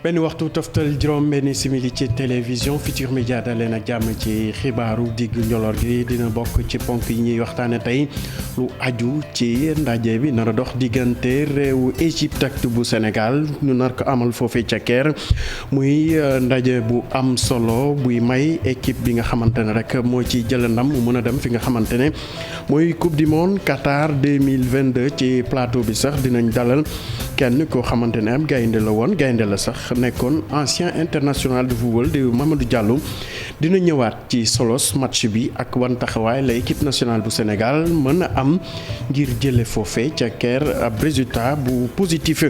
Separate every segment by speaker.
Speaker 1: benn waxtu toftal juróom benn simili ci télévision Futurs Médias daleen ak jàmm ci xibaaru diggu njolor gi dina bokk ci ponk yi ñuy waxtaane tey lu aju ci ndaje bi nar a dox diggante réewu Égypte ak bu Sénégal ñu nar ko amal foofee ca Caire muy ndaje bu am solo buy may équipe bi nga xamante ne rek moo ci jël ndam mu mën a dem fi nga xamante ne mooy coupe du monde Qatar 2022 ci plateau bi sax dinañ dalal kenn koo xamante ne am gaynde la woon gaynde la sax nekkoon ancien international de football di Mamadou Diallo dina ñëwaat ci solos match bi ak wan taxawaay la équipe nationale bu Sénégal mën a am ngir jële foofe ca Caire ab résultat bu positif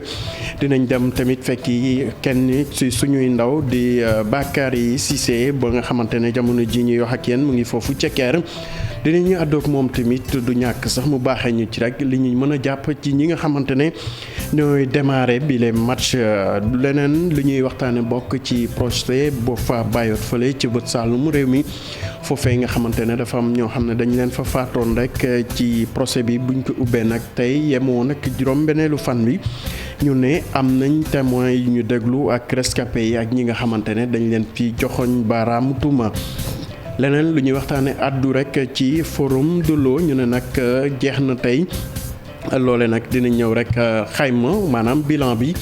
Speaker 1: dinañ dem tamit fekki kenn ci suñuy ndaw di Bakary Cissé ba nga xamante ne jamono ji ñuy wax ak yéen mu ngi foofu ca Caire dinañu àddoog moom tamit du ñàkk sax mu baaxee ñu ci rek li ñu mën a jàpp ci ñi nga xamante ne ñooy démarrer bi les match leneen li ñuy waxtaane bokk ci procès boo fa bàyyoot fële ci bët saalum réew mi foofee nga xamante ne dafa am ñoo xam ne dañ leen fa faatoon rek ci procès bi buñ ko ubbee nag tey yemoo nag juróom-benneelu fan bi ñu ne am nañ témoins yu ñu déglu ak rescapés yi ak ñi nga xamante ne dañ leen fi joxoñ baaraamu tuuma leneen lu ñuy waxtaane addu rek ci forum de l'eau ñu ne nag jeex na tey loole nag dina ñëw rek xayma maanaam bilan bi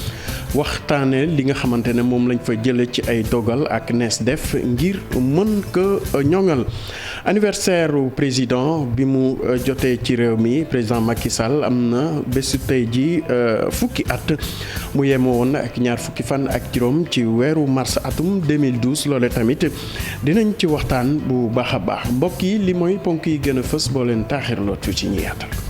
Speaker 1: waxtaane li nga xamante ne moom lañ fa jële ci ay dogal ak nees def ngir mën ko ñoŋal anniversaire u président bi mu jotee ci réew mi président Macky Sall am na bésu tey ji fukki at mu yema woon ak ñaar fukki fan ak juróom ci weeru mars atum 2012 loole tamit dinañ ci waxtaan bu baax a baax mbokk yi li mooy ponk yi gën a fës boo leen taaxirloo ci ñi yaatal ko.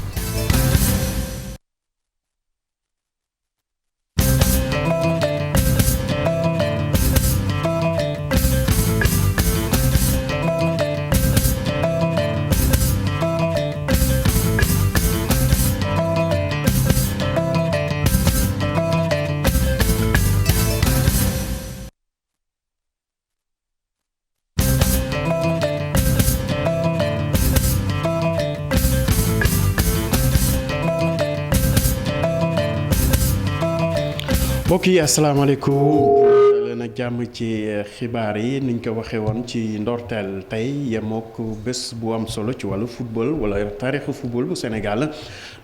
Speaker 1: mbokk yi asalaamaaleykum leen ak jàmm ci xibaar yi niñ ko waxee woon ci ndorteel tey yemook bés bu am solo ci wàllu football wala taarixu football bu Sénégal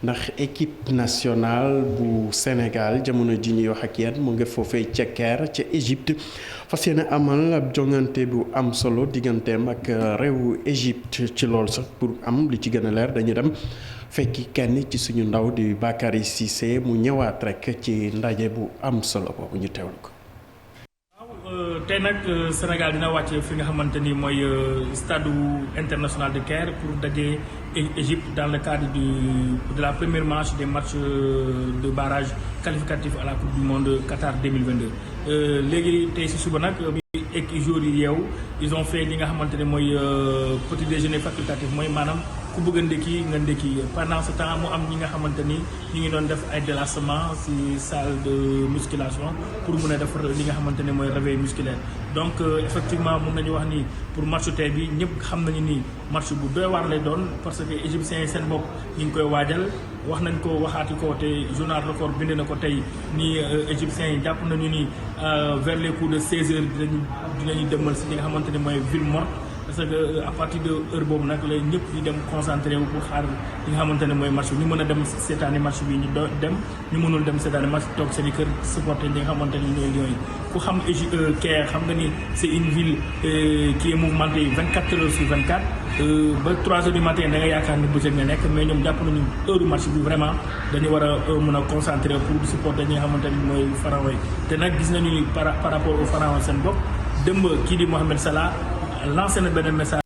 Speaker 1: ndax équipe nationale bu Sénégal jamono ji ñuy wax ak yéen mu ngi foofee ca Caire ca Égypte fas yéene amal ab jongante bu am solo digganteem ak réewu Égypte ci lool sax pour am li ci gën a leer dañu dem fekki kenn ci suñu ndaw di Bakary Cissé mu ñëwaat rek ci ndaje bu am solo boobu ñu teewlu ko.
Speaker 2: waaw tey nag Sénégal dina wàcce fi nga xamante ni mooy stade international de Caire pour daje Égypte dans le cadre de la première manche des matchs de barrage qualificatif à la coupe du monde Qatar 2022. léegi tey si suba nag ak joueurs yi yeew ils ont fait li nga xamante ne mooy petit déjeuner facultatif mooy maanaam ku bëgg a ndékki nga ndékki pendant ce temps mu am ñi nga xamante ni ñu ngi doon def ay délassement ci salle de musculation pour mun a def li nga xamante ne mooy réveil musculaire donc effectivement mun nañu wax ni pour match tey bi ñëpp xam nañu ni match bu doy waar lay doon parce que égyptiens yi seen bopp ñu ngi koy waajal wax nañ ko waxaati ko te journal record bind na ko tey ni égyptiens yi jàpp nañu ni vers les coups de 16 heures dinañu demal ci li nga xamante ne mooy ville morte parce que à partir de heure boobu nag la ñëpp di dem concentré wu pour xaar li nga xamante ne mooy match bi ñu mën a dem seetaani match bi ñu dem ñu mënul dem seetaani match toog seen i kër supporter ñi nga xamante ne ñooy ñooy ku xam Caire xam nga ni c'est une ville qui est mouvementée 24 heures sur 24 ba 3 heures du matin da nga yaakaar ni bëccëg nga nekk mais ñoom jàpp nañu heure match bi vraiment dañu war a mën a concentré pour supporter ñi nga xamante ne mooy pharaon yi te nag gis nañu ni par rapport au pharaon seen bopp démb kii di Mohamed Salah lancé na benn message.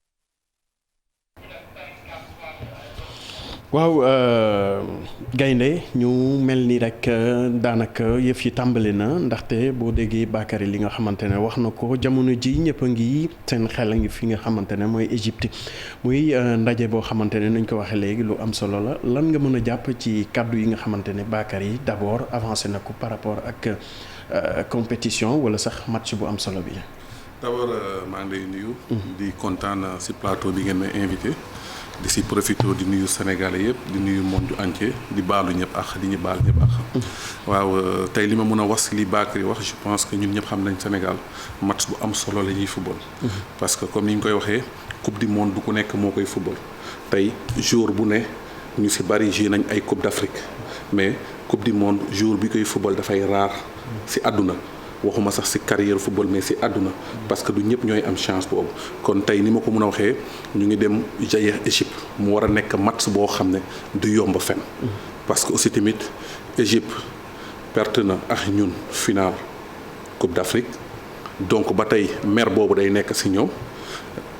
Speaker 1: waaw gaynde ñu mel ni rek daanaka yëf yi tàmbali na ndaxte boo déggee Bakary li nga xamante ne wax na ko jamono ji ñëpp a ngi seen xel a ngi fi nga xamante ne mooy Égypte muy ndaje boo xamante ne nuñ ko waxee léegi lu am solo la lan nga mën a jàpp ci kàddu yi nga xamante ne Bakary d'abord avancé na ko par rapport ak compétition wala sax match bu am solo bi.
Speaker 3: d'abord maa ngi lay nuyu. di kontaan ci plateau bi ngeen may invité di si profité di nuyu Sénégalais yëpp di nuyu monde entier di baalu ñëpp ak di ñu baal ñëpp ak waaw tey li ma mën a wax si li Bakary wax je pense que ñun ñëpp xam nañ Sénégal match bu am solo la ñuy football. parce que comme ni ñu koy waxee coupe du monde du ku nekk moo koy football tey jour bu ne ñu si bari joué nañ ay coupe d'Afrique mais coupe du monde jour bi koy football dafay rare si àdduna. waxuma sax ci carrière football mais ci àdduna parce que du ñëpp ñooy am chance boobu kon tey ni ma ko mën a waxee ñu ngi dem jaye Égypte mu war a nekk match boo xam ne du yomb fen parce que aussi tamit Égypte perte na ak ñun final Coupe d'Afrique donc ba tey mer boobu day nekk ci ñoom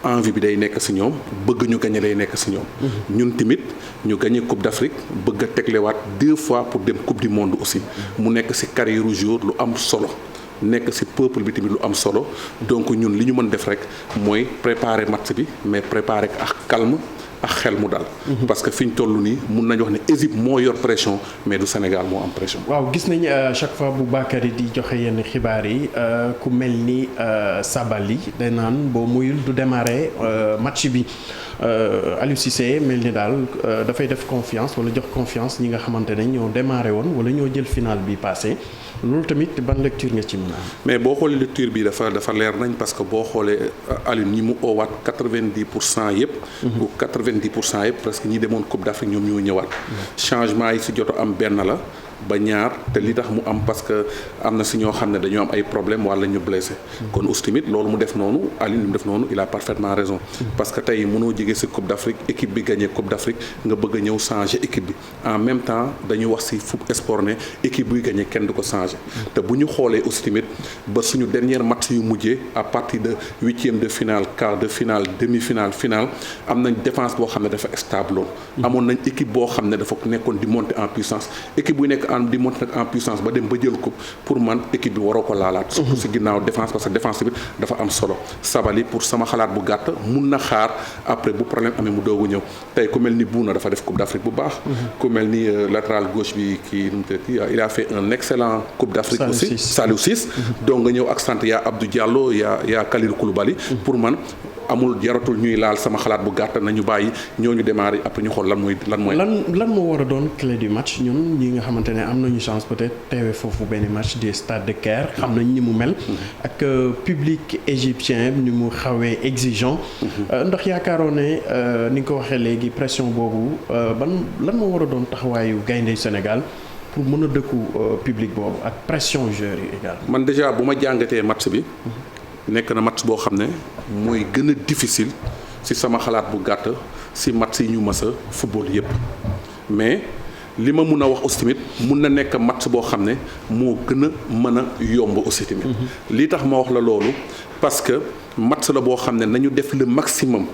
Speaker 3: envie bi day nekk ci ñoom bëgg ñu gagner day nekk ci ñoom ñun tamit ñu gagner Coupe d'Afrique bëgg a teglewaat 2 fois pour dem Coupe du monde aussi mu nekk ci carrière jour lu am solo nekk ci peuple bi tamit lu am solo donc ñun li ñu mën def rek mooy préparer match bi mais préparer ak calme ak xel mu dal. parce que fi ñu toll nii mun nañu wax ne Égypte moo yor pression mais du Sénégal moo am pression.
Speaker 1: waaw gis nañ chaque fois bu Bakary di joxe yenn xibaar yi ku mel ni Sabaly day naan boo muyul du démarrer match bi Aliou Cissé mel ni daal dafay def confiance wala jox confiance ñi nga xamante ne ñoo démarré woon wala ñoo jël final bi passé. loolu tamit ban lecture nga ci mën a am.
Speaker 3: mais boo xoolee lecture bi dafa leer nañ parce que boo xoolee Aliou ñi mu oowaat 90% yëpp. ou 90% yëpp presque ñi demoon Coupe d'Afrique ñoom ñoo ñëwaat. changement yi si jot am benn la ba ñaar te li tax mu am parce que am na si ñoo xam ne dañoo am ay problème wala ñu blessé. kon aussi tamit loolu mu def noonu Aliou li mu def noonu il a parfaitement raison. parce que tey mënoo jógee si Coupe d'Afrique équipe bi gagné Coupe d'Afrique nga bëgg a ñëw changer équipe bi en même temps dañu wax si foot sport ne équipe buy gagné kenn du ko changer. te bu ñu xoolee aussi tamit ba suñu dernier match yu mujjee à partir de 8e de finale quart de finale demi-finale finale am nañ défense boo xam ne dafa stable amoon nañ équipe boo xam ne dafa nekkoon di monter en puissance équipe buy nekk di monter nag en puissance ba dem ba jël ko pour man équipe bi waroo ko laalaat. surtout si ginnaaw défense parce que défense bi dafa am solo. Sabaly pour sama xalaat bu gàtt mun na xaar après bu problème amee mu doogu ñëw tey ku mel ni Bouna dafa def Coupe d'Afrique bu baax. ku mel ni latéral gauche bi kii nu mu tëddee il a fait un excellent Coupe d'Afrique aussi Saliou Ciss donc nga ñëw ak sant yaa Abdou Diallo yaa Kalidou Koulibaly pour man amul jaratul ñuy laal sama xalaat bu gàtt nañu bàyyi ñooñu démarrer après ñu xool lan moo
Speaker 1: war a doon clé du match ñun ñi nga xamante ne am nañu chance peut-être teewee foofu benn match du Stade de Caire xam nañ ni mu mel ak public égyptien ni mu xawee exigeant ndax yaakaaroon ne ni nga ko waxee léegi pression boobu lan moo war a doon taxawaayu gaynde Sénégal pour mën a dëkku public boobu ak pression joueurs yi également.
Speaker 3: man déjà bu ma jàngatee match bi nekk na match boo xam ne mooy gën a difficile ci sama xalaat bu gàtt ci match yi ñu mës a football yépp mais li ma mun a wax aussi tamit mun na nekk match boo xam ne moo gën a mën a yomb aussi tamit. li tax ma wax la loolu parce que match la boo xam ne nañu def le maximum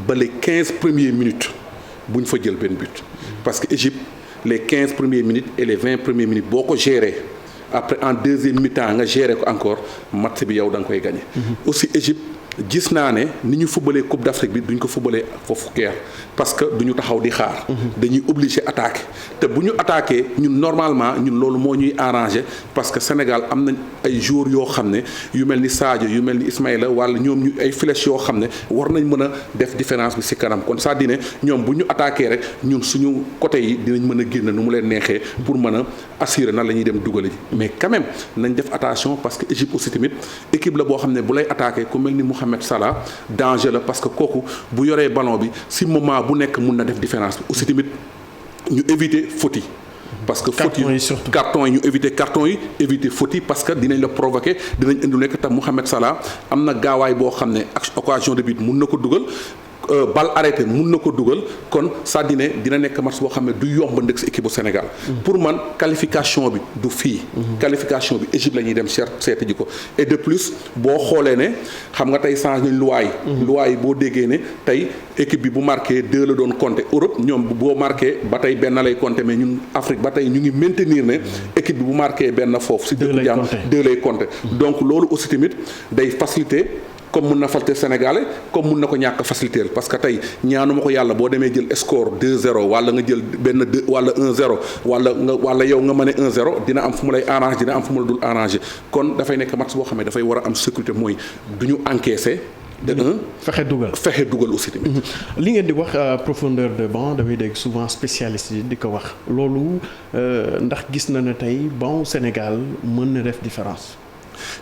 Speaker 3: ba les 15 premières minutes bu ñu fa jël benn but parce que Égypte les 15 premières minutes et les 20 premières minutes boo ko géré après en deuxième mi-temps nga géré ko encore match bi yow da nga koy gagné. aussi Égypte gis naa ne ni ñu footballee Coupe d'Afrique bi duñ ko footballee foofu Caire parce que duñu taxaw di xaar. dañuy obligé attaquer te bu ñu attaquer ñun normalement ñun loolu moo ñuy arrangé parce que Sénégal am nañ ay joueurs yoo xam ne yu mel ni Sadio yu mel ni Ismaïla wala ñoom ñu ay flèches yoo xam ne war nañ mën a def différence bi ci kanam kon c'est-à-dire ne ñoom bu ñu attaquer rek ñun suñu côté yi dinañ mën a génn nu mu leen neexee pour mën a assurer nan la ñuy dem dugal ji mais quand même nañ def attention parce que Égypte aussi tamit équipe la boo xam ne bu lay attaquer ku mel ni Mohamed Salah danger la parce que kooku bu yoree ballon bi ci moment bu nekk mun na def différence bi aussi tamit ñu éviter faute yi parce que faute yi carton yi ñu éviter faute yi parce que dinañ la provoquer dinañ indi nekk tam Mohamed Salah am na gaawaay boo xam ne ak occasion de but mun na ko dugal balle arrêtée mun na ko dugal kon c'est-à-dire dina nekk match boo xam ne du yomb ndëkk si équipe bu Sénégal. pour man qualification bi du fii. qualification bi Égypte la ñuy dem seeti ji ko et de plus boo xoolee ne xam nga tey changé nañ loi yi. loi yi boo déggee ne tey équipe bi bu marqué 2 la doon compter Europe ñoom boo marqué ba tey benn lay compter mais ñun Afrique ba tey ñu ngi maintenir ne équipe bi bu marqué benn foofu. si dëkk jàmm 2 lay compter. donc loolu aussi tamit day faciliter. comme mun na faciliter Sénégalais comme mun na ko ñàkk faciliter parce que tey ñaanuma ko yàlla boo demee jël score 2-0 wala nga jël benn 2 wala 1-0 wala yow nga mën a 1-0 dina am fu mu lay arranger dina am fu mu la dul arranger kon dafay nekk match boo xam ne dafay war a am sécurité mooy du ñu encaisser de un
Speaker 1: fexe dugal
Speaker 3: aussi tamit.
Speaker 1: li ngeen di wax profondeur de banc damay dégg souvent spécialiste yi di ko wax loolu ndax gis na ne tey banc Sénégal mën na def différence.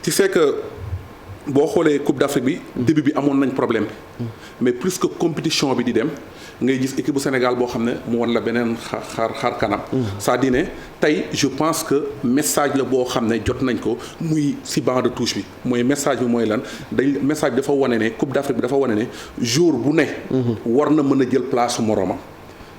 Speaker 3: tu sais que boo xoolee Coupe d'Afrique bi début bi amoon nañ problème bi mais plus que compétition bi di dem ngay gis équipe bu Sénégal boo xam ne mu wan la beneen xar kanam. c'est-à-dire ne tey je pense que message la boo xam ne jot nañ ko muy ci banc de touche bi mooy message bi mooy lan message bi dafa wane ne Coupe d'Afrique bi dafa wane ne jour bu ne. war na mën a jël place su moroomam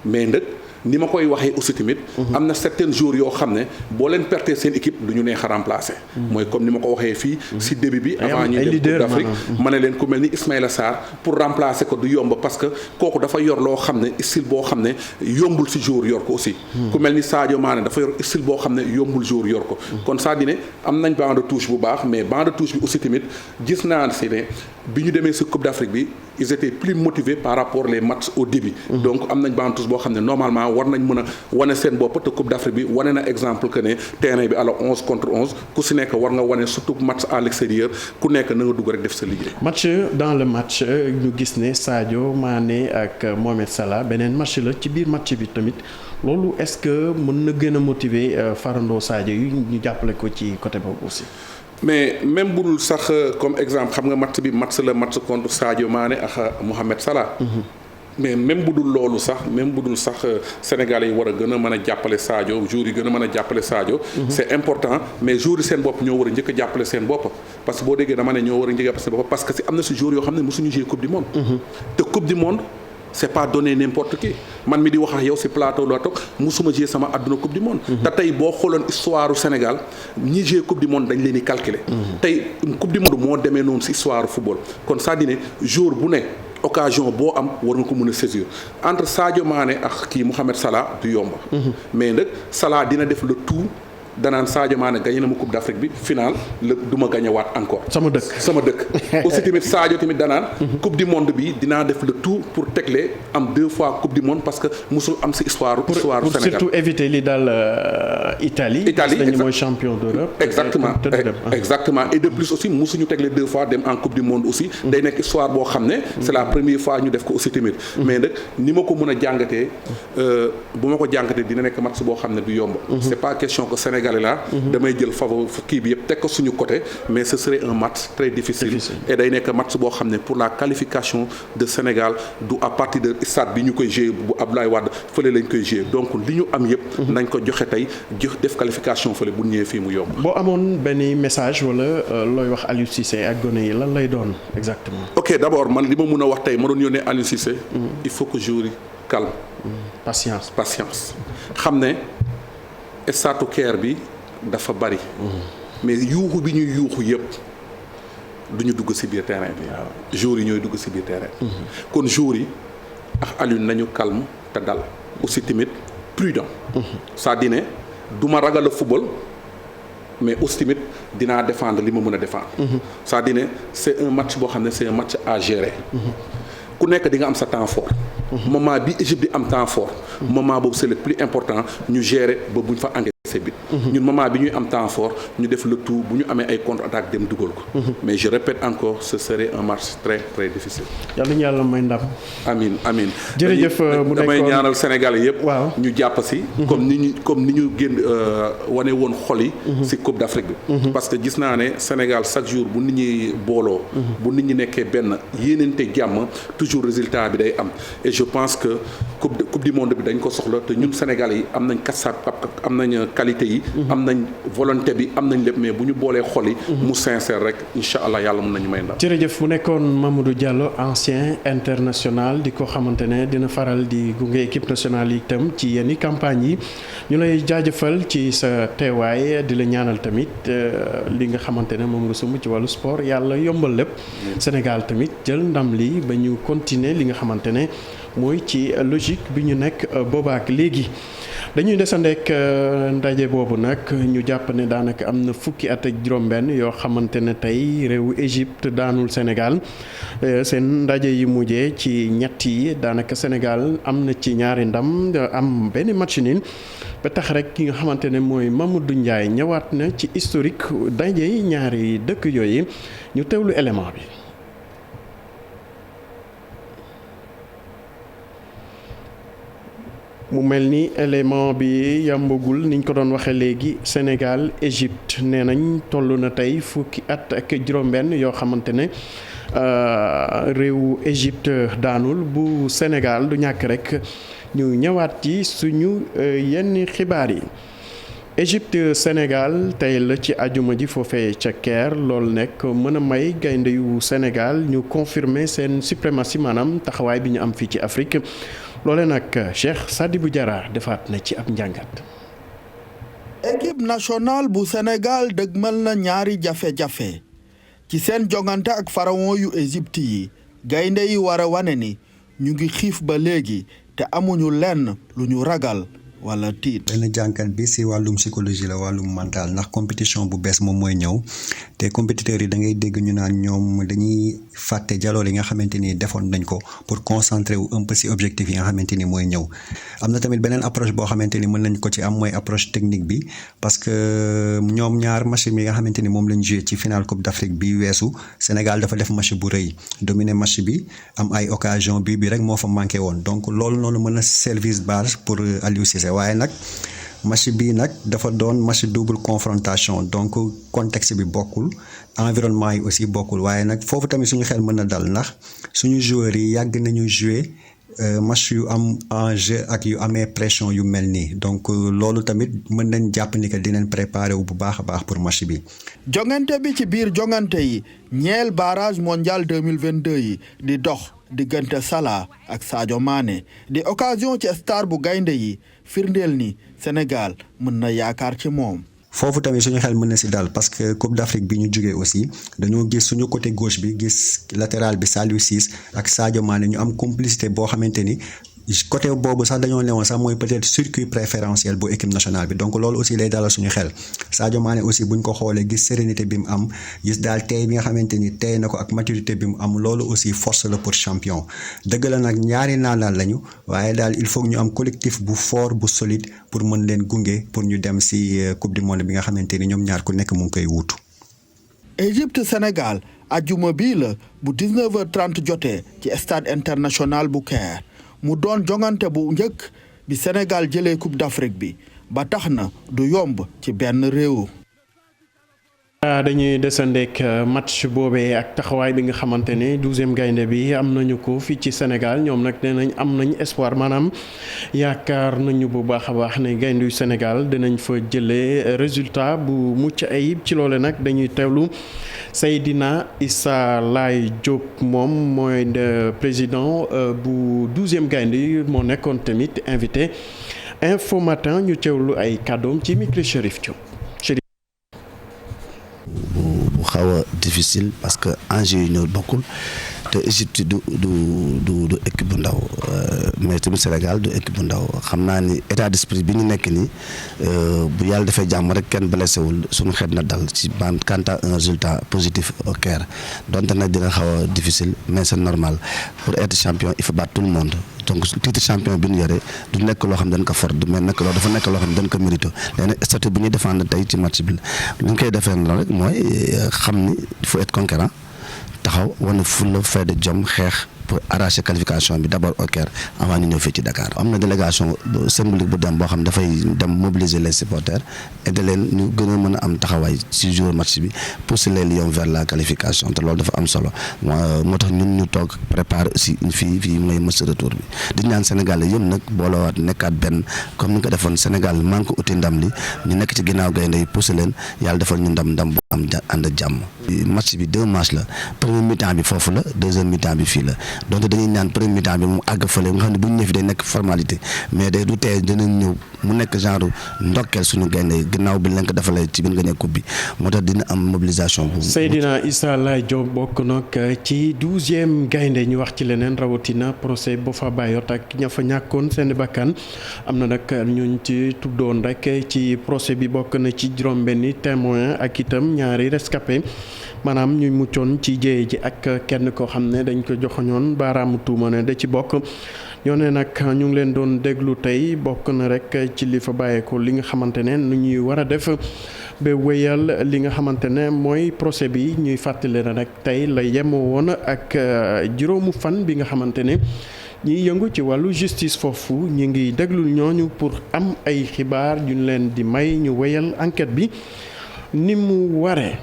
Speaker 3: mais nag. ni ma koy waxee aussi tamit am na certains jours yoo xam ne boo leen perte seen équipe du ñu neex a remplacer. mooy comme ni ma ko waxee fii si début bi avant ñuy dem Coupe d'Afrique ma ne leen ku mel ni Ismaïla Sarr pour remplacer ko du yomb parce que kooku dafa yor loo xam ne style boo xam ne yombul si jour yor ko aussi ku mel ni Sadio Mané dafa yor style boo xam ne yombul jour yor ko kon ça dit ne am nañ banc de touche bu baax mais banc de touche bi aussi tamit gis naa si ne bi ñu demee si Coupe d'Afrique bi ils étaient plus motivés par rapport les matchs au début donc am nañ banc de touche boo xam ne normalement war nañ mën a wane seen bopp te Coupe d'Afrique bi wane na exemple que ne terrain bi alors 11 contre 11 ku si nekk war nga wane surtout match à l'extérieur ku nekk na nga dugg rek def sa liggéey.
Speaker 1: match dans le match ñu gis ne Sadio Mané ak Mohamed Salah beneen match la ci biir match bi tamit loolu est-ce que mën na gën a motiver farandoo Sadio yi ñu jàppale ko ci côté boobu aussi.
Speaker 3: mais même bu dul sax comme exemple xam nga match bi match contre Sadio Mané ak Mohamed Salah. mais même bu dul loolu sax Sénégalais yi war a gën a mën a jàppale Sadio joueurs yi gën a mën a jàppale Sadio. c'est important mais joueurs yi seen bopp ñoo war a njëkk a jàppale seen bopp parce que boo déggee dama ne ñoo war a njëkk a jàppale seen bopp parce que si am na si joueurs yoo xam ne mosuñu jouer Coupe du Monde. te Coupe du Monde c'est pas donné n'importe qui man mi di wax ak yow si plateau la toog musuma jouer sama àdduna Coupe du Monde. te tey boo xooloon histoire du Sénégal ñi jouer Coupe du Monde dañ leen di calculer. tey Coupe du Monde moo demee noonu si histoire football kon c'est-à-dire ne jour bu ne. occasion boo am war nga ko mën a saisir entre Sadio Mané ak kii Mohamed Salah du yomb. mais nag Salah dina def le tout danaan Sadio Mané gagné na ma Coupe d'Afrique bi final la du ma gagné waat encore. sama dëkk aussi tamit Sadio tamit danaan. Coupe du monde bi dinaa def le tout pour tegle am 2 fois Coupe du monde parce que musul am si histoire Sénégal
Speaker 1: pour surtout éviter li daal Italie dañu mooy champion d'Europe.
Speaker 3: exactement et de plus aussi musuñu tegle 2 fois dem en Coupe du monde aussi. day nekk histoire boo xam ne. c'est la première fois ñu def ko aussi tamit. mais nag ni ma ko mën a jàngatee bu ma ko jàngatee dina nekk match boo xam ne du yomb. c'est pas question que Sénégal damay jël favori kii bi yëpp teg ko suñu côté mais ce serait un match très difficile et day nekk match boo xam ne pour la qualification de Sénégal du à partir de stade bi ñu koy jouer bu Abdoulaye Wade fële lañ koy jouer donc li ñu am yëpp nañ ko joxe tey def qualification fële bu ñëwee fii mu yomb.
Speaker 1: boo amoon benn message wala looy wax Aliou Cissé ak gone yi lan lay doon exactement.
Speaker 3: ok d'abord man li ma mun a wax tey ma doon yónnee Aliou Cissé. il faut que joueurs yi calme. patience xam ne. statu Caire bi dafa bari. mais yuuxu bi ñuy yuuxu yëpp duñu dugg ci biir terrain bi. waaw joueurs yi ñooy dugg ci biir terrain. kon joueurs yi ak Aliou nañu calme te dal aussi tamit prudent. c'est-à-dire ne du ma ragal a football mais aussi tamit dinaa défendre li ma mën a défendre. c'est-à-dire ne c'est un match boo xam ne c'est un match à gérer. ku nekk di nga am sa temps fort. moment bi Égypte di am temps fort. moment boobu c'est le plus important ñu gérer ba bu ñu fa encaissé bit. ñun moment bi ñuy am temps fort ñu def le tout bu ñu amee ay contre-attaque dem dugal ko. mais je répète encore ce serait un match très très difficile.
Speaker 1: yàlla ñu yàlla may ndam.
Speaker 3: amiin
Speaker 1: jërëjëf bu
Speaker 3: damay ñaanal Sénégalais yëpp.
Speaker 1: waaw
Speaker 3: ñu jàpp si. comme ni ñu génn wane woon xol yi. si Coupe d'Afrique bi. parce que gis naa ne Sénégal chaque jour bu nit ñi booloo. bu nit ñi nekkee benn yéenante jàmm toujours résultat bi day am et je pense que coupe du monde bi dañ ko soxla te ñun Sénégalais yi am nañ am nañ qualité yi. am nañ volonté bi am nañ lépp mais bu ñu boolee xol yi. mu sincère rek incha allah yàlla mën nañu may ndam.
Speaker 1: jërëjëf mu nekkoon Mamadou Diallo ancien international di ko xamante ne dina faral di gunge équipe nationale yi itam ci yenn campagne yi ñu lay jaajëfal ci sa teewaay di la ñaanal tamit li nga xamante ne moom nga sumb ci wàllu sport yàlla yombal lépp. Sénégal tamit jël ndam li ba ñu continuer li nga xamante ne mooy ci logique bi ñu nekk boobaak léegi. dañuy desandeek ndaje boobu nag ñu jàpp ne daanaka am na fukki at ak juróom-benn yoo xamante ne tey réewu Égypte daanul Sénégal seen ndaje yi mujjee ci ñett yi daanaka Sénégal am na ci ñaari ndam am benn match nul ba tax rek ki nga xamante ne mooy Mamadou Ndiaye ñëwaat na ci historique ndaje ñaari dëkk yooyu ñu teewlu élément bi. mu mel ni élément bi yàmbagul niñ ko doon waxee léegi Sénégal Égypte nee nañ toll na tey fukki at ak juróom-benn yoo xamante ne réewu Égypte daanul bu Sénégal du ñàkk rek ñu ñëwaat ci suñu yenn xibaar yi. Égypte Sénégal tey la ci ajuma ji foofee ca Caire loolu nekk mën a may gaynde yu Sénégal ñu confirmer seen suprématie maanaam taxawaay bi ñu am fii ci Afrique loole nag Cheikh Sadibou Diarra defaat na ci ab njàngat.
Speaker 4: équipe nationale bu Sénégal dëgmal na ñaari jafe-jafe ci seen jongante ak pharaon yu Égypte yi gaynde yi war a wane ni ñu ngi xiif ba léegi te amuñu lenn lu ñu ragal wala tiit.
Speaker 5: benn jànkat bi si wàllum psychologie la wàllum mental ndax compétition bu bees moom mooy ñëw te compétiteurs yi da ngay dégg ñu naan ñoom dañuy fàtte jaloor yi nga xamante ni defoon nañ ko pour concentrer wu un peu si objectif yi nga xamante ni mooy ñëw. am na tamit beneen approche boo xamante ni mën nañ ko ci am mooy approche technique bi parce que ñoom ñaar match bi nga xamante ni moom lañ joué ci finale Coupe d'Afrique bi weesu Sénégal dafa def match bu rëy dominer match bi am ay occasion bi rek moo fa manqué woon donc loolu noonu mën na service base pour Aliou Cissé waaye nag match bii nag dafa doon match double confrontation donc contexte bi bokkul environnement yi aussi bokkul waaye nag foofu tamit suñu xel mën na dal ndax suñu joueurs yi yàgg nañu jouer match yu am enjeu ak yu amee pression yu mel nii donc loolu tamit mën nañ jàpp ni que dinañ préparer wu bu baax a baax pour match bi.
Speaker 4: jongante bi ci biir jongante yi ñeel barrage mondial 2022 yi di dox diggante Salah ak Sadio Mané di occasion ci star bu gaynde yi firndeel ni Sénégal mën na yaakaar ci moom.
Speaker 5: foofu tamit suñu xel mën na si dal parce que Coupe d'Afrique bi ñu jógee aussi dañoo gis suñu côté gauche bi gis latéral bi Saliou Ciss ak Sadio Mané ñu am complicité boo xamante ni côté boobu sax dañoo newoon sax mooy peut-être circuit préférentiel bu équipe nationale bi donc loolu aussi lay dalal suñu xel Sadio Mané aussi buñ ko xoolee gis sérénité bi mu am gis daal tey bi nga xamante ni tey na ko ak maturité bi mu am loolu aussi force la pour champion dëgg la nag ñaari naanaan lañu waaye daal il faut ñu am collectif bu fort bu solide pour mën leen gunge pour ñu dem ci coupe du monde bi nga xamante ni ñoom ñaar ku nekk mu ngi koy wuutu.
Speaker 4: Égypte Sénégal ajjuma bii la bu 19h30 jotee ci stade international bu Caire. mu doon jongante bu njëkk bi Sénégal jëlee Coupe d'Afrique bi ba tax na du yomb ci benn réew.
Speaker 1: dañuy desandeek match boobee ak taxawaay bi nga xamante ne 12e gaynde bi am nañu ko fii ci Sénégal ñoom nag nee nañ am nañ espoir maanaam yaakaar nañu bu baax a baax ne gaynde yu Sénégal dinañ fa jëlee résultat bu mucc ayib ci loole nag dañuy teewlu Seydina Issa Laye Diop moom mooy président bu 12e gaynde yi moo nekkoon tamit invité Info Matin ñu teewlu ay kàddoom ci micro Chérif Diop.
Speaker 6: bu xaw a difficile parce que enjeu yi ñoo bokkul te Égypte du équipe bu ndaw mais tamit Sénégal du équipe bu ndaw xam naa ni état d'esprit bi ñu nekk nii bu yàlla defee jàmm rek kenn blessé wul suñu xeet na dal ci ban quant à un résultat positif au Caire donte nag dina xaw a difficile mais c'est normal pour être champion il faut battre tout le monde. donc titre champion bi ñu yore du nekk loo xam ne dañ ko fort mais nekk loo dafa nekk loo xam ne dañ ko mérito léegi nag statut bi ñuy défendre tey ci match bi li ñu koy défendre rek mooy xam ni il faut être conquérant taxaw wane fulla fayda jom xeex pour arracher qualification bi d'abord au Caire avant ñu ñëw fii ci Dakar. am na délégation symbolique bu dem boo xam dafay dem mobiliser les supporters aider leen ñu gën a mën a am taxawaay ci jour match bi pousser les lions vers la qualification te loolu dafa am solo moo tax ñun ñu toog préparer aussi fii mooy match retour bi di ñaan Sénégal yëpp nag booloowaat nekkaat benn comme ni nga ko defoon Sénégal manque uti ndam li ñu nekk ci ginnaaw gaynde yi pousser leen yàlla defal ñu ndam bu am ànd jàmm. match bi 2 matchs la premier mi-temps bi foofu la deuxième mi-temps bi fii la. donc dañuy ñaan premier mi-temps bi mu àgg fële nga xam ne bu ñu ñëw fi day nekk formalité mais day du tee dinañ ñëw mu nekk genre ndokkeel suñu gaynde yi gannaaw bi leen ko defalee ci biir nga nekk coupe bi moo tax dina am mobilisation bu.
Speaker 1: Seydina Issa Laye Diop bokk nag ci 12e gaynde ñu wax ci leneen rawatina procès Boffa Bayotte ak ña fa ñàkkoon seen bakkan am na nag ñuñ ci tuddoon rek ci procès bi bokk na ci juróom-benni témoin ak itam ñaari rescapé maanaam ñu muccoon ci jéye ji ak kenn koo xam ne dañ ko joxoñoon baaraamu tuuma ne da ci bokk ñoo ne nag ñu ngi leen doon déglu tey bokk na rek ci li fa bàyyeeko li nga xamante ne nu ñuy war a def ba wéyal li nga xamante ne mooy procès bi ñuy fàttali na rek tey la yemoo woon ak juróomu fan bi nga xamante ne ñiy yëngu ci wàllu justice foofu ñu ngi déglul ñooñu pour am ay xibaar yu leen di may ñu wéyal enquête bi ni mu waree.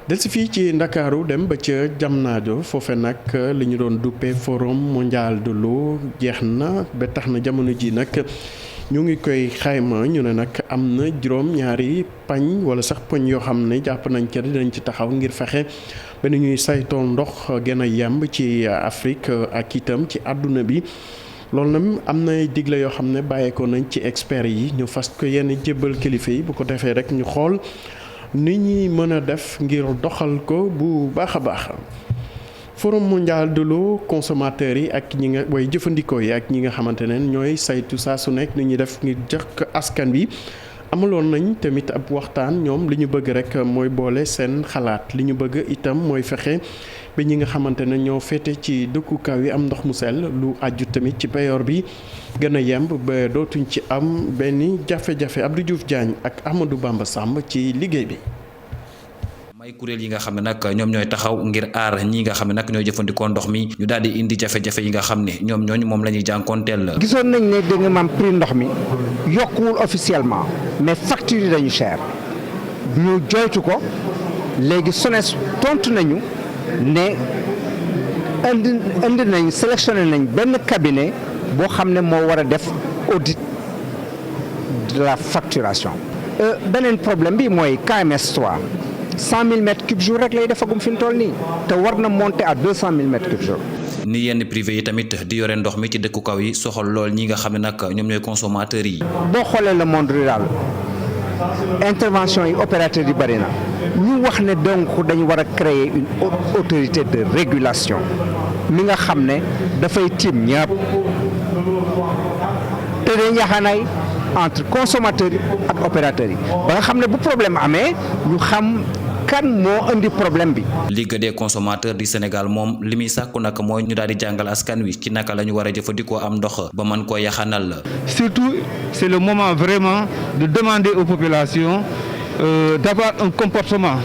Speaker 1: del si fii ci Ndakaaru dem ba ca Diamniadio foofe nag li ñu doon duppee forum mondial de l'eau jeex na ba tax na jamono ji nag ñu ngi koy xayma ñu ne nag am na juróom-ñaari pañ wala sax poñ yoo xam ne jàpp nañ ko dinañ ci taxaw ngir fexe ba ni ñuy saytoo ndox gën a yemb ci Afrique ak itam ci àdduna bi. loolu nag am na digle yoo xam ne bàyyeekoo nañ ci experts yi ñu fas ko yenn jébbal kilifa yi bu ko defee rek ñu xool ni ñuy mën a def ngir doxal ko bu baax a baax. forum mondial de l'eau consommateurs yi ak ñi nga way jëfandikoo yi ak ñi nga xamante ne ñooy saytu saa su nekk ni ñuy def ngir jox askan bi amaloon nañ tamit ab waxtaan ñoom li ñu bëgg rek mooy boole seen xalaat li ñu bëgg itam mooy fexe ba ñi nga xamante ne ñoo féete ci dëkku kaw yi am ndox mu sell lu aju tamit ci payoor bi gën a yemb ba dootuñ ci am benn jafe-jafe Abdou Diouf Diagne ak Amadou Bamba Samb ci liggéey bi.
Speaker 7: ay kuréel yi nga xam ne nag ñoom ñooy taxaw ngir aar ñi nga xam ne nag ñooy jëfandikoo ndox mi ñu daal di indi jafe-jafe yi nga xam ne ñoom ñooñu moom la ñuy jànkoonteel la.
Speaker 8: gisoon nañ ne da nga maam prix ndox mi yokkuwul officiellement mais facture yi dañu cher ñu joytu ko léegi SONES tontu nañu ne indi nañ sélectionné nañ benn cabinet boo xam ne moo war a def audit de la facturation. beneen problème bi mooy KMS 3. 100 000 mètres cubes jour rek lay defagum fi mu toll nii te war na monter à 200 000 mètres cubes jour.
Speaker 7: ni yenn privé yi tamit di yore ndox mi ci dëkku kaw yi soxal lool ñi nga xam ne nag ñoom ñooy consommateurs yi.
Speaker 8: boo xoolee le monde rural intervention yi opérateurs yi bëri na ñu wax ne donc dañu war a créer une autorité de régulation mi nga xam ne dafay tiim ñëpp te day njaxanaay entre consommateurs yi ak opérateurs yi ba nga xam ne bu problème amee ñu xam kan moo indi problème bi.
Speaker 7: Ligue des consommateurs du Sénégal moom li muy sàkku nag mooy ñu daal di jàngal askan wi ci naka la ñu war a jëfandikoo am ndox ba mën koo yaxanal la.
Speaker 9: Surtout c'est le moment vraiment de demander aux populations d'avoir un comportement.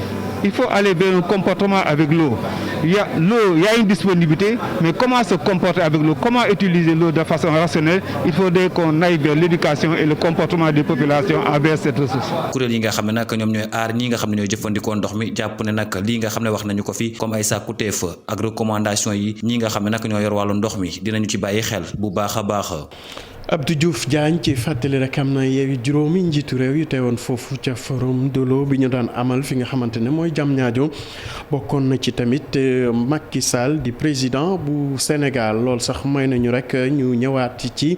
Speaker 9: Il faut aller vers un comportement avec l'eau. Il y a une disponibilité, mais comment se comporter avec l'eau, comment utiliser l'eau de façon rationnelle, il faudrait qu'on aille vers l'éducation et le comportement des populations envers cette ressource.
Speaker 7: kuréel yi nga xam ne nag ñoom ñooy aar ñi nga xam ne ñooy jëfandikoo ndox mi jàpp ne nag lii nga xam ne wax nañu ko fi comme ay sàkkuteef ak recommandation yi ñi nga xam ne nag ñoo yor wàllu ndox mi dinañu ci bàyyi xel bu baax a baax.
Speaker 1: Abdou Diouf Diagne ci fàttali rek am na yeewi juróomi njiitu réew yu teewoon foofu ca forum de l'eau bi ñu daan amal fi nga xamante ne mooy Diamniadio bokkoon na ci tamit Macky Sall di président bu Sénégal loolu sax may nañu rek ñu ñëwaat ci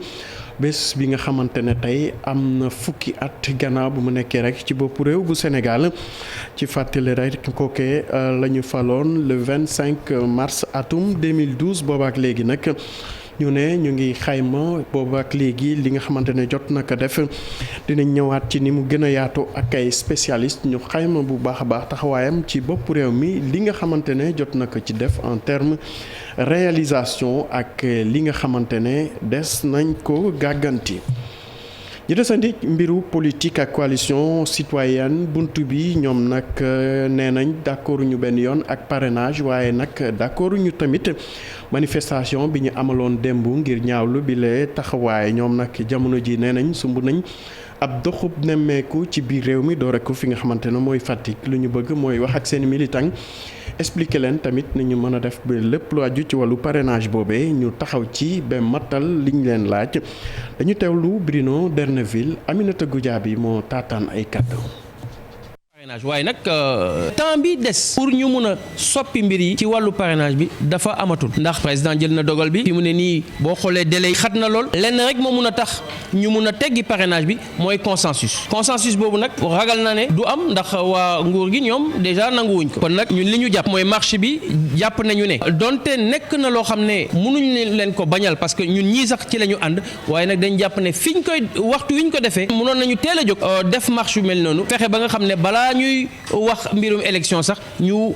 Speaker 1: bés bi nga xamante ne tey am na fukki at gannaaw bu mu nekkee rek ci boppu réew bu Sénégal ci fàttali rek kooke la ñu faloon le 25 mars atum 2012 boobaak léegi nag. ñu ne ñu ngi xayma boobu ak léegi li nga xamante ne jot na ko def dinañ ñëwaat ci ni mu gën a yaatu ak ay spécialistes ñu xayma bu baax a baax taxawaayam ci bopp réew mi li nga xamante ne jot na ko ci def en terme réalisation ak li nga xamante ne des nañ ko gàgganti. ñu desandi mbiru politique ak coalition citoyenne buntu bi ñoom nag nee nañ d'accord ñu benn yoon ak parrainage waaye nag d'accord ñu tamit manifestation bi ñu amaloon démb ngir ñaawlu bi lee taxawaay ñoom nag jamono ji nee nañ sumb nañ ab doxub nemmeeku ci biir réew mi doo rek fi nga xamante ne mooy Fatick lu ñu bëgg mooy wax ak seen militant expliquer leen tamit ni ñu mën a def ba lépp lu aju ci wàllu parrainage boobee ñu taxaw ci ba matal liñ leen laaj dañu teewlu Bruno D'erneville Aminata Goudiaby moo taataan ay kàddu.
Speaker 10: waaye nag temps bi des pour ñu mun a soppi mbir yi ci wàllu parrainage bi dafa amatul ndax président jël na dogal bi fi mu ne nii boo xoolee délai xat na lool lenn rek moo mun a tax ñu mun a teggi parrainage bi mooy consensus boobu nag ragal na ne du am ndax waa nguur gi ñoom déjà nanguwuñ ko kon nag ñun li ñu jàpp mooy marche bi jàpp nañu ne donte nekk na loo xam ne mënuñ leen ko bañal parce que ñun ñii sax ci la ñu ànd waaye nag dañ jàpp ne fiñ koy waxtu wiñ ko defee mënoon nañu teel a jóg def marche yu mel noonu fexe ba nga xam ne balaa ñuy wax mbirum élection sax ñu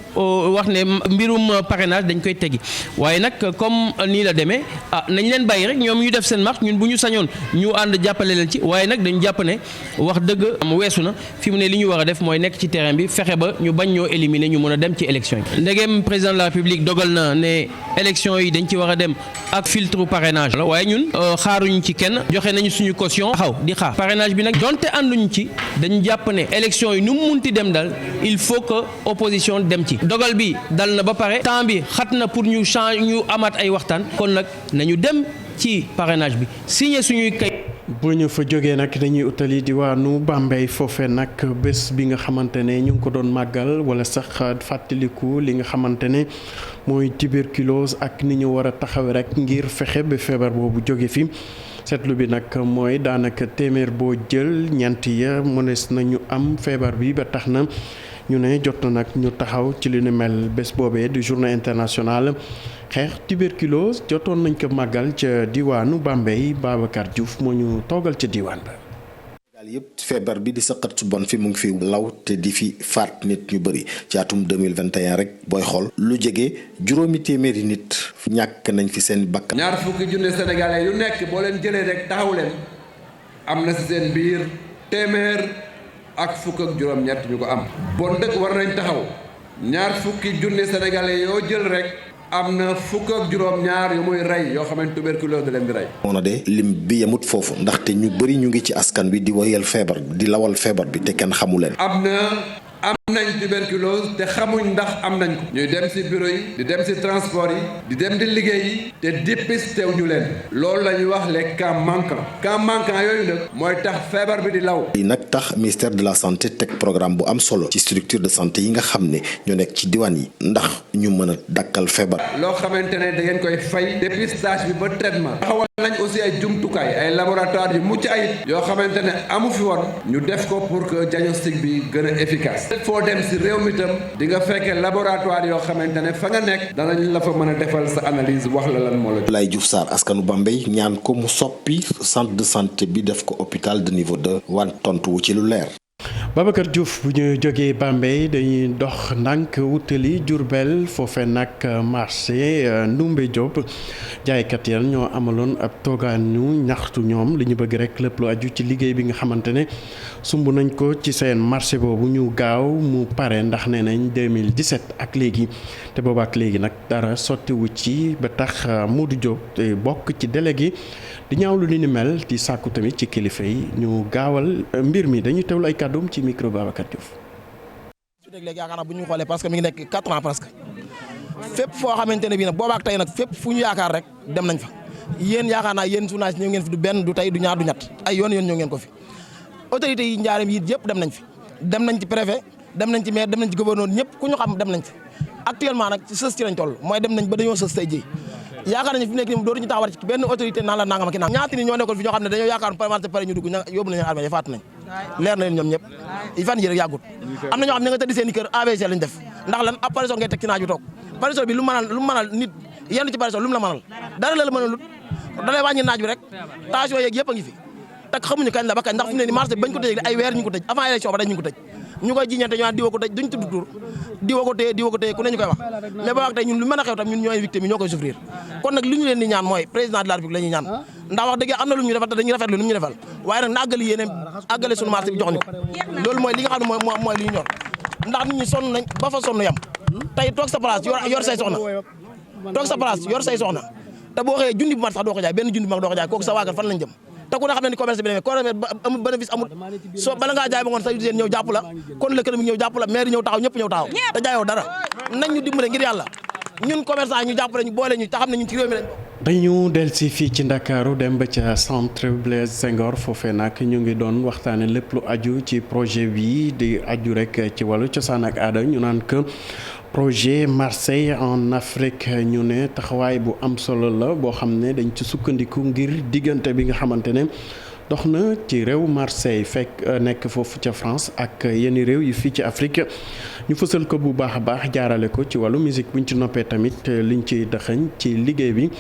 Speaker 10: wax ne mbirum parrainage dañ koy teggi waaye nag comme nii la demee nañ leen bàyyi rek ñoom ñu def seen marche ñun bu ñu sañoon ñu ànd jàppale leen ci waaye nag dañu jàpp ne wax dëgg am weesu na fi mu ne li ñu war a def mooy nekk ci terrain bi fexe ba ñu bañ ñoo éliminer ñu mën a dem ci élection yi. ndegem président de la République dogal na ne élection yi dañ ci war a dem ak filtre parrainage la waaye ñun xaaruñu ci kenn joxe nañu suñu caution xaw di xaar parrainage bi nag donte ànduñu ci dañu jàpp ne élection yi nu mu munti dem dal il faut que opposition dem ci dogal bi dal na ba pare temps bi xat na pour ñu change ñu amaat ay waxtaan kon nag nañu dem ci parrainage bi signé suñuy kay.
Speaker 1: bu ñu fa jógee nag dañuy utali diwaanu Bambey foofe nag bés bi nga xamante ne ñu ngi ko doon màggal wala sax fàttaliku li nga xamante ne mooy tuberculose ak ni ñu war a taxaw rek ngir fexe ba feebar boobu jóge fi seetlu bi nag mooy daanaka téeméer boo jël ñeent ya mënees nañu am feebar bi ba tax na ñu ne jot na nag ñu taxaw ci li ni mel bés boobee di journée internationale xeex tuberculose jotoon nañ ko màggal ca diwaanu Bambey Babacar Diouf moo ñu toogal ca diwaan ba.
Speaker 11: yëpp feebar bi di sëqat su bon fi mu ngi fi law te di fi faat nit ñu bëri ci atum 2021 rek booy xool lu jege juróomi téeméeri nit ñàkk nañ fi seen bakkan.
Speaker 12: ñaar fukki junne sénégalais yu nekk boo leen jëlee rek taxaw leen am na si seen biir téeméer ak fukk ak juróom-ñett ñu ko am. bon dëkk war nañ taxaw ñaar fukki junne sénégalais yoo jël rek. am na fukk ak juróom-ñaar yu muy rey yoo xamante tuberculose da leen di rey. moo na de lim bi yemut foofu ndaxte ñu bëri ñu ngi ci askan wi di wayal feebar di lawal feebar bi te kenn xamu leen. am nañ tuberculose te xamuñ ndax am nañ ko. ñuy dem ci bureau yi di dem ci transport yi di dem di liggéey yi te dépisté wu ñu leen. loolu la ñuy wax les cas manquants yooyu nag mooy tax feebar bi di law. lii nag tax ministère de la santé teg programme bu am solo ci structure de santé yi nga xam ne ñoo nekk ci diwaan yi ndax ñu mën a dakkal feebar. loo xamante ne da ngeen koy fay dépistage bi ba traitement. taxawal nañ aussi ay jumtukaay ay laboratoire yu mucc ayib yoo xamante ne amu fi woon ñu def ko pour que diagnostic bi gën a efficace. foo dem si réew mi tam di nga fekkee laboratoire yoo xamante ne fa nga nekk danañ la fa mën a defal sa analyse wax la lan moo la. Abdoulaye Diouf Sarr askanu Bambey ñaan ko mu soppi centre de santé bi def ko hôpital de niveau 2 wan tontu wu ci lu leer.
Speaker 1: Babacar Diouf bu ñu jógee Bambey dañuy dox ndànk wutali Diourbel foofe nag marché Ndoumbé Diop jaaykat ya ñoo amaloon ab toogaanu ñaxtu ñoom li ñu bëgg rek lépp lu aju ci liggéey bi nga xamante ne sumb nañ ko ci seen marché boobu ñu gaaw mu pare ndax nee nañ 2017 ak léegi te boobu ak léegi nag dara sottiwu ci ba tax Modou Diop te bokk ci délégué di ñaawlu li ni mel di sàkku tamit ci kilifa yi ñu gaawal mbir mi dañuy teewlu ay kàddum ci micro Babacar Diouf.
Speaker 13: su dee léegi yaakaar naa bu ñu xoolee parce que mi ngi nekk 4 ans presque fépp foo xamante ne bii nag boobaak tey nag fépp fu ñu yaakaar rek dem nañ fa yéen yaakaar naa yéen journaliste ñëw ngeen fi du benn du tey du ñaar du ñett ay yoon ñëw ngeen ko fi autorités yi njaareem yi yëpp dem nañ fi dem nañ ci préfet dem nañ ci maire dem nañ ci gouverneur ñëpp ku ñu xam dem nañ fi actuellement nag ci sës ci lañ toll mooy dem nañ ba dañoo sës tey ji yaakaar nañu fi nekk nii dootuñu taxawal ci benn autorité naan la nangam ak nangam ñaata nit ñoo nekkoon fi ñoo xam ne dañoo yaakaar pare ñu dugg yóbbu nañu armée faatu nañ leer na leen ñoom ñëpp fan yi rek yàggut am na ñoo xam ne nga tëdd seen i kër AVC lañ def ndax lan ab parasol ngay teg ci naaju toog parasol bi lu mënal nit yenn ci parasol lu mu la mënal dara la mënalut da lay wàññi naaj bi rek tension yeeg yëpp a ngi fi te xamuñu kañ la ba kañ ndax fi mu ne ni marché bi bañ ko tëjee ay weer ñu ko tëj avant élection ba dañ ñu ko tëj ñu koy jiñante ñu naan diwa ko tëj duñ tudd tur diwa ko téye ku ne ñu koy wax mais ba wax tey ñun lu mën a xew tam ñun ñooy victime yi ñoo koy souffrir kon nag li ñu leen di ñaan mooy président de la République la ñuy ñaan ndax wax dëgg am na lu ñu defal te dañuy rafetlu lu ñu defal waaye nag na àggali yéene àggale suñu marché bi jox ñu ko loolu mooy li nga xam ne mooy li ñu ñor ndax nit ñi sonn nañ ba fa sonn yam tey toog sa place yor say soxna toog sa place yor say soxna te boo xëyee jundi bu mat sax doo ko jaay benn jundi bu mag doo ko jaay kooku sa waagal fan lañ jëm te ku ne xam ne ni commerce bi demee commerce amul bénéfice amul soo bala ngaa jaay ba ngoon sa usine ñëw jàpp la kon l'économie ñëw jàpp la maire ñëw taxaw ñëpp ñëw taxaw te jaayoo dara nañ ñu dimbale ngir yàlla ñun commerçant ñu jàppale ñu boole ñu te xam ne ñun ci réew mi lañ
Speaker 1: dañu delsi fii ci Ndakaaru dem ba ca centre Blaise Senghor foofee nag ñu ngi doon waxtaane lépp lu aju ci projet bi di aju rek ci wàllu cosaan ak aada ñu naan que projet Marseille en Afrique ñu ne taxawaay bu am solo la boo xam ne dañ ci sukkandiku ngir diggante bi nga xamante ne dox na ci réew Marseille fekk nekk foofu ca France ak yenn réew yi fii ci Afrique ñu fësal ko bu baax a baax jaarale ko ci wàllu musique buñ ci noppee tamit liñ ci dëxëñ ci liggéey bi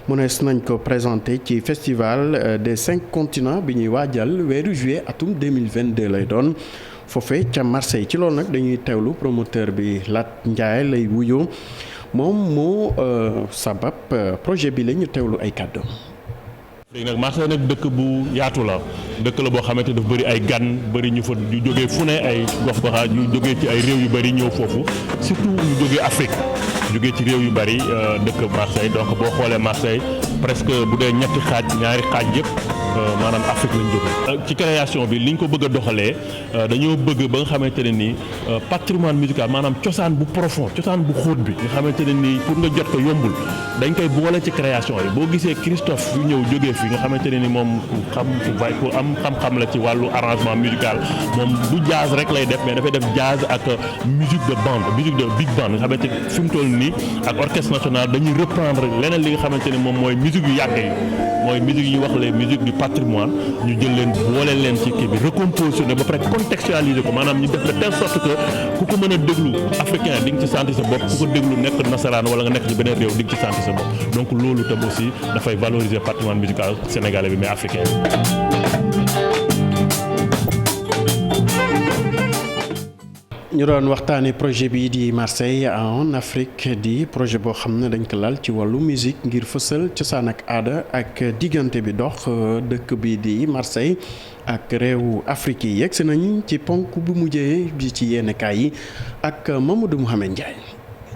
Speaker 1: mënees nañ ko présenté ci festival des 5 continents bi ñuy waajal weeru juillet atum 2022 lay doon foofe ca Marseille ci loolu nag dañuy teewlu promoteur bi Lat Ndiaye lay wuyoo moom moo sabab projet bi la ñu teewlu ay kàddu.
Speaker 14: léegi nag Marseille nag dëkk bu yaatu la dëkk la boo xamante daf bëri ay gan bëri ñu fa ñu jógee fu ne ay gox goxaat ñu jógee ci ay réew yu bëri ñëw foofu surtout ñu jógee Afrique jógee ci réew yu bëri dëkk Marseille donc boo xoolee Marseille presque bu dee ñetti xaaj ñaari xaaj yëpp maanaam Afrique lañ jógee. ci création bi liñ ko bëgg a doxalee dañoo bëgg ba nga xamante ne nii patrimoine musical maanaam cosaan bu profond cosaan bu xóot bi nga xamante ne nii pour nga jot ko yombul dañ koy boole ci création yi boo gisee Christophe yu ñëw jógee fi nga xamante ne ni moom ku am xam-xam la ci wàllu arrangement musical moom du jazz rek lay def mais dafay def jazz ak musique de bande musique de big band nga xamante ni fi mu toll nii ak orchestre national dañuy reprendre leneen li nga xamante ne moom mooy musique yu yàgg yi mooy musique yi wax les musiques du patrimoine ñu jël leen boole leen ci kii bi recompositionné ba pare contextualiser ko maanaam ñu def de telle sorte que ku ko mën a déglu africain di nga ci sentir sa bopp ku ko déglu nekk nasaraan wala nga nekk ci beneen réew di nga ci sentir sa bopp donc loolu tam aussi dafay valoriser patrimoine musical sénégalais bi mais africain.
Speaker 1: ñu doon waxtaanee projet bii di Marseille en Afrique di projet boo xam ne dañ ko lal ci wàllu musique ngir fësal cosaan ak aada ak diggante bi dox dëkk bi di Marseille ak réewu Afrique yi yegg si nañ ci ponk bu mujjee bi ci yenn kaay yi ak Mamadou Mouhamed Ndiaye.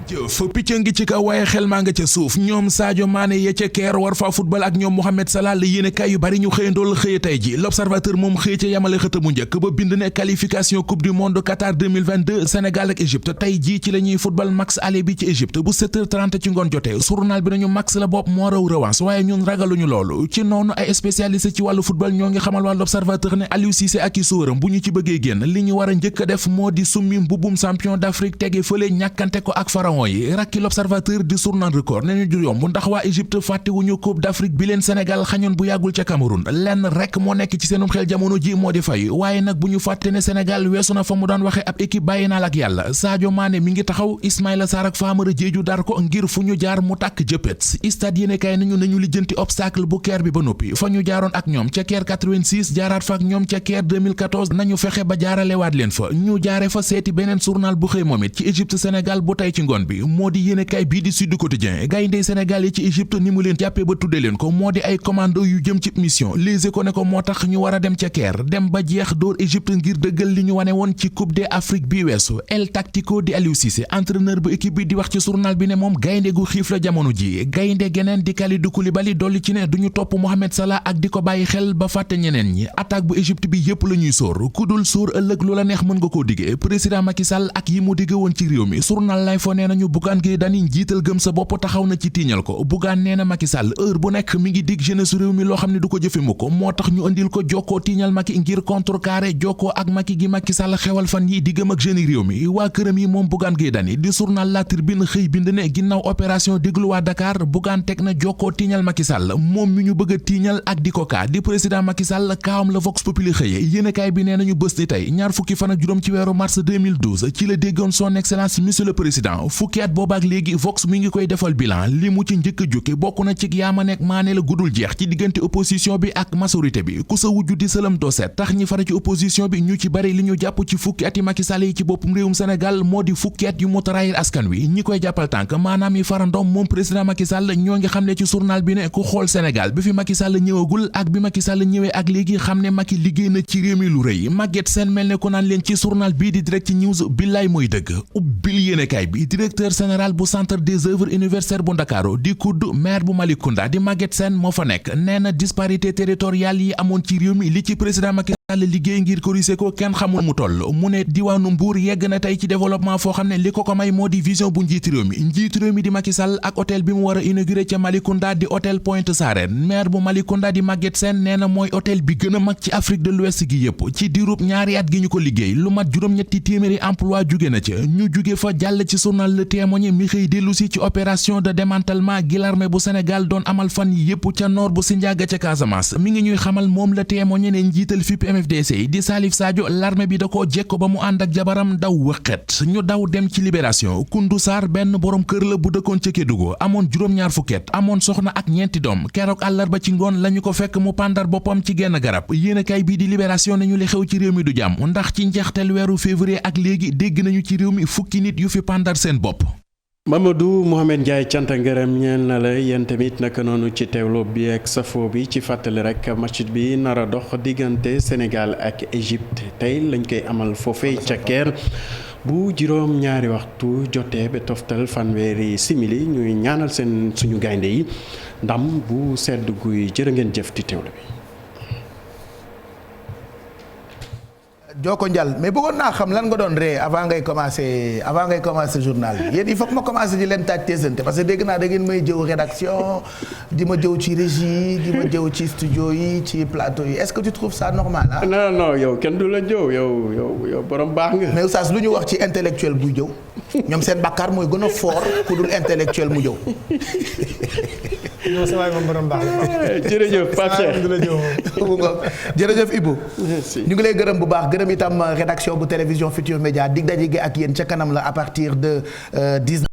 Speaker 15: jëf picc ngi ci kaw waaye xel maa nga ca suuf ñoom Sadio Mané ya ca keer war faa football ak ñoom Mohamed Salah la yéene kaay yu bari ñu xëyandool xëye tey ji l'observateur moom xëye ca yamale xëta mu njëkk ba bind ne qualification coupe du monde Qatar 2022 Sénégal ak Égypte tey jii ci la ñuy football match aller bi ci Égypte bu 7h30 ci ngoon jotee journal bi nañu max la bopp moo raw revanche waaye ñun ragaluñu loolu ci noonu ay spécialiste ci wàllu football ñoo ngi xamal waa l'observateur ne Aliou Cissé ak i sóoram bu ñu ci bëggee génn li ñu war a njëkk a def moo di summi mbubbum champion d'Afrique tege fële ñàkkante ko ak pharaon yi rakki l'observateur di journal record ne ñu du yomb ndax waa Égypte fàttewuñu coupe d'Afrique bi leen Sénégal xañoon bu yàggul ca Cameroun lenn rek moo nekk ci seenum xel jamono ji moo di fay waaye nag bu ñu fàtte ne Sénégal weesu na fa mu daan waxe ab équipe bàyyi naa la ak yàlla Sadio Mané mi ngi taxaw Ismaïla Sarr ak Famara Diédhiou dar ko ngir fu ñu jaar mu tàkk jëppët stade yéene kay nañu lijjanti obstacle bu Caire bi ba noppi fa ñu jaaroon ak ñoom ca Caire 86 jaaraat fa ak ñoom ca Caire 2014 nañu fexe ba jaaralewaat leen fa ñu jaare fa seeti beneen journal bu xëy moom it ci Égypte Sénégal bu tey ci ngoon bi moo di yéenekaay bii di Sud Quotidien gayndey Sénégal yi ci Égypte ni mu leen jàppee ba tudde leen ko moo di ay commando yu jëm ci mission Les Échos ne ko moo tax ñu war a dem ca Caire dem ba jeex dóor Égypte ngir dëggal li ñu wane woon ci Coupe d'Afrique bi weesu El Tactico di Aliou Cissé entraîneur bu équipe bi di wax ci journal bi ne moom gaynde gu xiif la jamono ji gaynde geneen di Kalidou Koulibaly dolli ci ne duñu topp Mohamed Salah ak di ko bàyyi xel ba fàtte ñeneen ñi attaque bu Égypte bi yépp la ñuy sóor ku dul sóor ëllëg lu la neex mën nga koo diggee président Macky Sall ak yi mu digge woon ci réew mi journal lay fo nee nañu Bougane Gueye Dany njiital gëm sa bopp taxaw na ci tiiñal ko Bougane nee na Macky Sall heure bu nekk mi ngi dig jeunesse réew mi loo xam ne du ko jëfe mu ko moo tax ñu andil ko jokkoo tiiñal Macky ngir contrecarrer jokkoo ak Macky gi Macky Sall xewal fan yi diggam ak jeune réew mi waa këram yi moom Bougane Gueye Dany di journal La Tribune xëy bind ne ginnaaw opération déglu waa Dakar Bougane teg na jokkoo tiiñal Macky Sall moom mi ñu bëgg a tiiñal ak di ko kaa di président Macky Sall kaawam la Vox Populi xëye yéenekaay bi nee nañu bés ni tey ñaar fukki fan ak juróom ci weeru mars 2012 ci la déggoon son excellence monsieur le président fukki at boobaak léegi Vox mi ngi koy defal bilan li mu ci njëkk a jukki bokk na ci yaama nekk maane la gudul jeex ci diggante opposition bi ak majorité bi ku sa wujju di sëlam doset tax ñi fara ci opposition bi ñu ci bari li ñu jàpp ci fukki ati Macky Sall yi ci boppum réewum Sénégal moo di fukki at yu mu trahir askan wi ñi koy jàppal tànk maanaam yi farandom moom président Macky Sall ñoo ngi xamle ci journal bi ne ku xool Sénégal bi fi Macky Sall ñëwagul ak bi Macky Sall ñëwee ak léegi xam ne Macky liggéey na ci réew mi lu rëy Maguette Sène mel ne ko naan leen ci journal bii di Direct News billaay mooy dëgg ubbil yéenekaay bi directeur général bu centre des œuvres universitaires bu Ndakaaru di kudd maire bu Malicounda di Maguette Sène moo fa nekk nee na disparité territoriale yi amoon ci réew mi li ci président Macky Sall liggéey ngir corriger ko kenn xamul mu toll mu ne diwaanu Mbour yegg na tey ci développement foo xam ne li ko may moo di vision bu njiitu réew mi di Macky Sall ak hôtel bi mu war a inauguré ca Malicounda di hôtel Pointe Sarène maire bu Malicounda di Maguette Sène nee na mooy hôtel bi gën a mag ci Afrique de l'Ouest gi yépp ci diirub ñaari at gi ñu ko liggéey lu mat juróom-ñetti téeméeri emploi jóge na ca ñu jóge fa jàll ci journal Le Témoin mi xëy dellu si ci opération de démantèlement gi l'armée bu Sénégal doon amal fan yi yépp ca nord bu Sindiaga ca Casamance mi ngi ñuy xamal moom Le Témoin ne njiital FIP MFDC di Salif Sadio l'armée bi da koo jekko ba mu ànd ak jabaram daw wëqet ñu daw dem ci Libération Koundou Sarr benn borom kër la bu dëkkoon ca Kédougou amoon juróom-ñaar fukket amoon soxna ak ñeenti doom keroog àllarba ci ngoon lañu ko fekk mu pàndar boppam ci genn garab yéenekaay bii di Libération nañu li xew ci réew mi du jàmm ndax ci njeexteel weeru février ak léegi dégg nañu ci réew mi fukki nit yu fi pàndar seen bopp.
Speaker 1: Mamadou Mohamed Ndiaye cant ngërëm ñeel na la yéen tamit naka noonu ci teewlo bi ak safo bi ci fàttali rek match bi nar a dox diggante Sénégal ak Égypte tey lañ koy amal foofee ca Caire bu juróom ñaari waxtu jotee ba toftal fanweeri simili ñuy ñaanal suñu gaynde yi ndam bu sedd guy jërë ngeen jëf di teewlo bi.
Speaker 16: Joko Njal mais bëggoon naa xam lan nga doon ree avant ngay commencer journal bi yéen il faut que ma commencer di leen taaj teesante parce que dégg naa da ngeen may jëw rédaction di ma jëw ci régie di ma jëw ci studio yi ci plateau yi est-ce que tu trouves ça normal ah.
Speaker 1: non yow kenn du la jëw yow borom baax nga.
Speaker 16: mais oustaz lu ñu wax ci intellectuel buy jëw ñoom seen bàkkaar mooy gën a fort ku dul intellectuel mu jëw.
Speaker 17: non sama moom borom baax la.
Speaker 1: jërëjëf Pape Cheikh
Speaker 16: jërëjëf Ibou. ñu ngi lay gërëm bu baax gërëm itam rédaction bu télévision Futur Média dig daje gi ak yéen ca kanam la à partir de 10.